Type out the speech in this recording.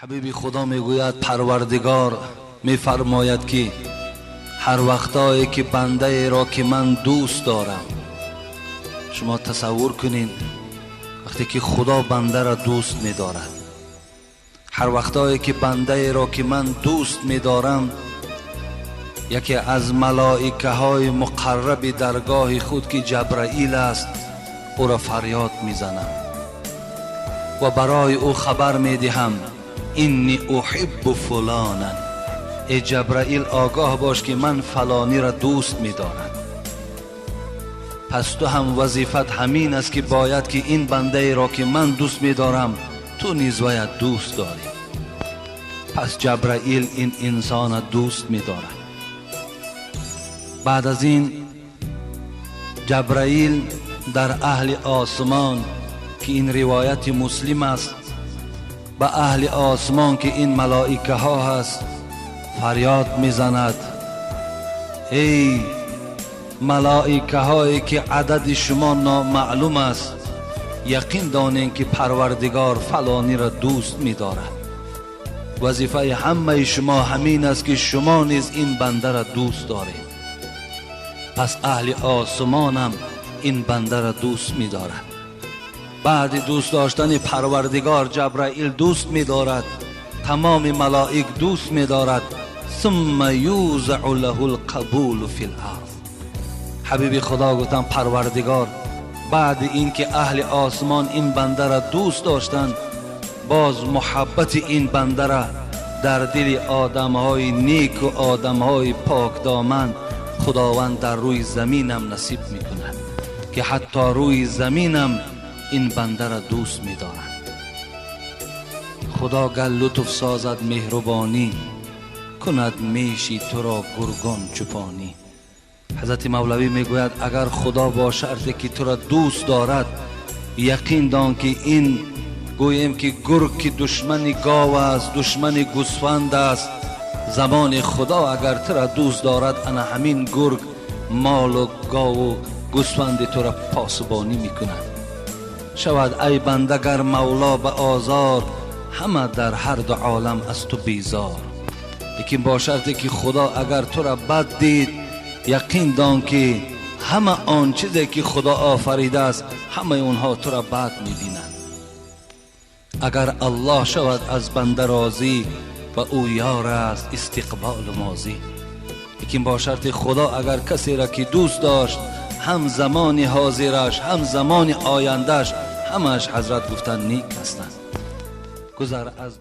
حبیب خدا میگوید پروردگار میفرماید که هر وقتایی که بنده را که من دوست دارم، شما تصور کنین وقتی که خدا بنده را دوست می‌دارد، هر وقتایی که بنده را که من دوست می‌دارم، یکی از ملائکه های مقرب درگاه خود که جبرائیل است او را فریاد میزنم و برای او خبر میدهم اینی احب فلانا، ای جبرائیل آگاه باش که من فلانی را دوست می‌دارم. پس تو هم وظیفت همین است که باید که این بنده را که من دوست می‌دارم تو نیز باید دوست داری. پس جبرائیل این انسان دوست می‌دارد. بعد از این جبرائیل در اهل آسمان که این روایت مسلم است، به اهل آسمان که این ملائکه ها هست فریاد میزند ای ملائکه هایی که عدد شما نامعلوم است، یقین دانین که پروردگار فلانی را دوست می‌دارد. وظیفه همه شما همین است که شما نیز این بنده را دوست دارید. پس اهل آسمان هم این بنده را دوست می‌دارد. بعد دوست داشتن پروردگار جبرائیل دوست می‌دارد، تمام ملائک دوست می‌دارد. ثم یوزع له القبول فی الارض. حبیب خدا گفتم پروردگار بعد اینکه اهل آسمان این بنده را دوست داشتند، باز محبت این بنده را در دل آدم‌های نیک و آدم‌های پاک دامن خداوند در روی زمینم نصیب می‌کند که حتی روی زمینم این بنده را دوست می‌دارند. خدا گر لطف سازد مهربانی، کند میشی تو را گرگان چوپانی. حضرت مولوی میگوید اگر خدا با شرطی که تو را دوست دارد، یقین دان که این گوییم که گرگ که دشمن گاو است، دشمن گوسفند است، زمان خدا اگر تو را دوست دارد، انا همین گرگ مال و گاو و گوسفند تو را پاسبانی میکند. شود ای بنده گر مولا به آزار، همه در هر دو عالم از تو بیزار. لیکن با شرطی که خدا اگر تو را بد دید، یقین دان که همه آن چیزی که خدا آفریده است همه اونها تو را بد میبینند. اگر الله شود از بنده راضی، و او یار است استقبال ماضی. لیکن با شرط خدا اگر کسی را که دوست داشت، هم زمان حاضرش هم زمان آیندهش همش حضرت گفتن نیک هستند. گذر از